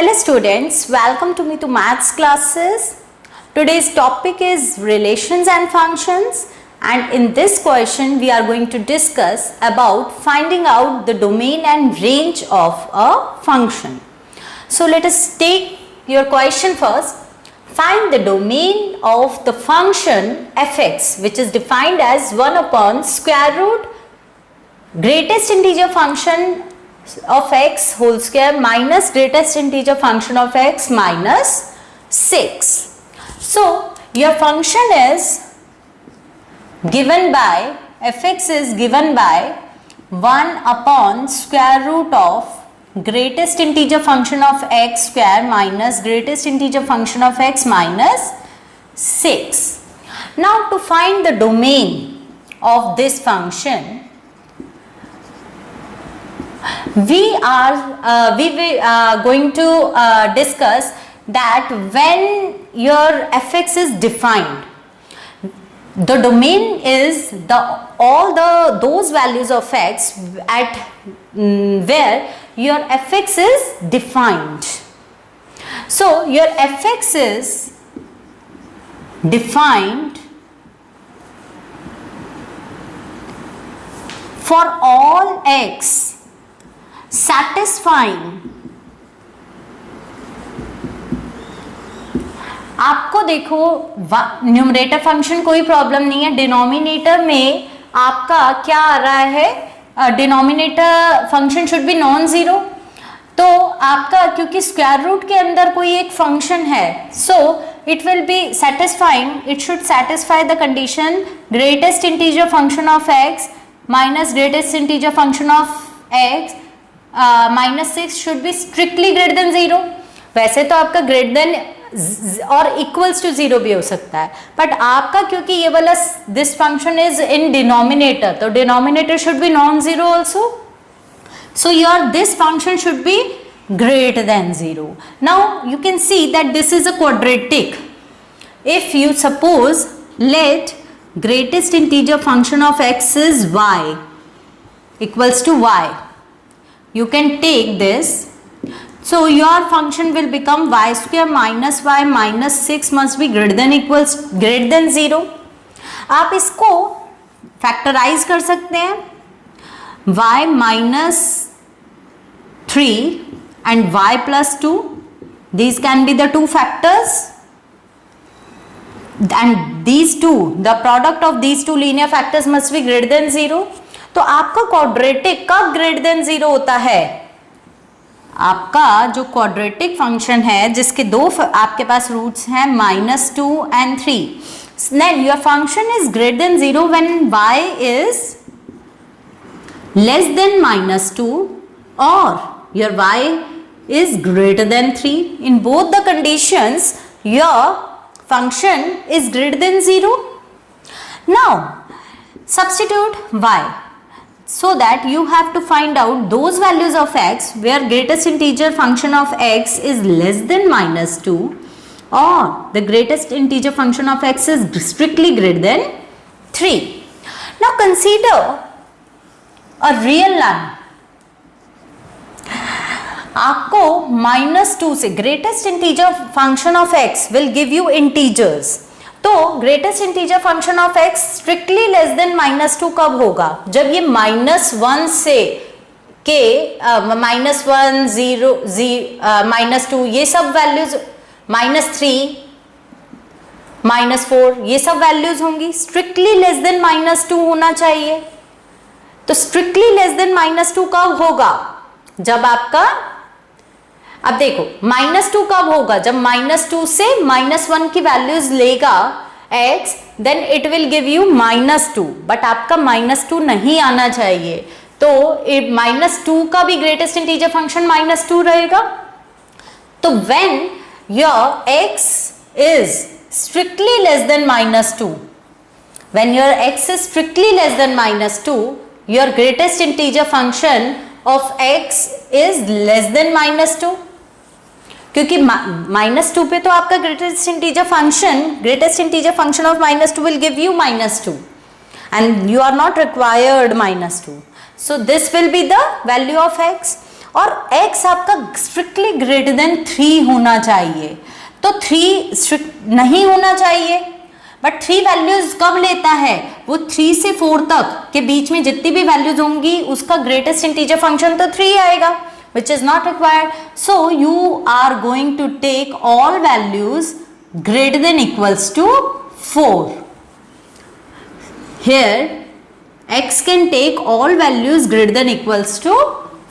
Hello students, welcome to me to maths classes. Today's topic is relations and functions, and in this question we are going to discuss about finding out the domain and range of a function. So let us take your question first. Find the domain of the function fx, which is defined as 1 upon square root greatest integer function of x whole square minus greatest integer function of x minus 6. So your function is given by fx is given by 1 upon square root of greatest integer function of x square minus greatest integer function of x minus 6. Now to find the domain of this function, we are going to discuss that when your fx is defined, the domain is those values of x at where your fx is defined. So your fx is defined for all x satisfying, आपको देखो numerator function कोई problem नहीं है, denominator में आपका क्या आ रहा है, denominator function should be non zero. तो आपका क्योंकि स्क्वायर रूट के अंदर कोई एक फंक्शन है, so it will be satisfying, it should satisfy the condition greatest integer function of x minus greatest integer function of x minus 6 should be strictly greater than 0. वैसे तो आपका ग्रेटर देन और equals to 0 भी हो सकता है, but आपका क्योंकि ये वाला this function is in denominator, तो denominator should be non zero also. So your this function should be greater than 0. Now you can see that this is a quadratic. If you suppose let greatest integer function of x इज y equals to y, you can take this, so your function will become y square minus y minus 6 must be greater than 0. आप इसको factorise कर सकते हैं, y minus 3 and y plus 2, these can be the two factors, and these two, the product of these two linear factors must be greater than 0. तो आपका quadratic कब greater than 0 होता है? आपका जो क्वाड्रेटिक फंक्शन है जिसके दो आपके पास रूट्स हैं -2 and 3, then your function is greater than 0 when y is less than -2 or your y is greater than 3. In both the conditions your function is greater than 0. Now substitute y, so that you have to find out those values of x where greatest integer function of x is less than -2 or the greatest integer function of x is strictly greater than 3. Now consider a real line. आपको -2 से greatest integer function of x will give you integers. तो greatest integer function of x strictly less than -2 कब होगा? जब ये -1 से के -1 0 -2 ये सब वैल्यूज -3 -4 ये सब वैल्यूज होंगी, स्ट्रिक्टली लेस देन -2 होना चाहिए. तो स्ट्रिक्टली लेस देन -2 कब होगा? जब आपका, अब देखो -2 कब होगा? जब -2 से -1 की वैल्यूज लेगा x, then it will give you -2, but आपका -2 नहीं आना चाहिए. तो -2 का भी ग्रेटेस्ट इंटीजर फंक्शन -2 रहेगा. तो when your x is strictly less than -2, when your x is strictly less than -2, your greatest integer function of x is less than -2. क्योंकि -2 पे तो आपका greatest integer function of -2 will give you -2 and you are not required -2. So this will be the value of x. और x आपका strictly greater than 3 होना चाहिए, तो 3 strict नहीं होना चाहिए, बट 3 वैल्यूज कब लेता है, वो 3 से 4 तक के बीच में जितनी भी वैल्यूज होंगी उसका ग्रेटेस्ट इंटीजर फंक्शन तो 3 आएगा, which is not required. So you are going to take all values greater than equals to 4. Here x can take all values greater than equals to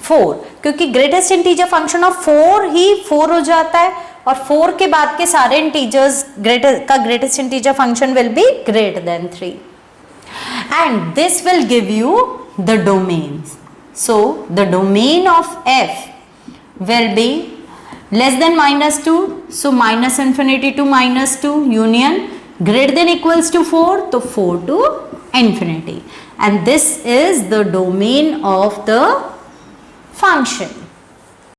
4, क्योंकि ग्रेटेस्ट इंटीजर फंक्शन ऑफ 4 ही 4 हो जाता है, और 4 के बाद के सारे integers greatest integer function will be greater then 3, and this will give you the domains. So the domain of f will be less than -2, so -infinity to -2 union greater than equals to 4, तो 4 to infinity, and this is the domain of the function.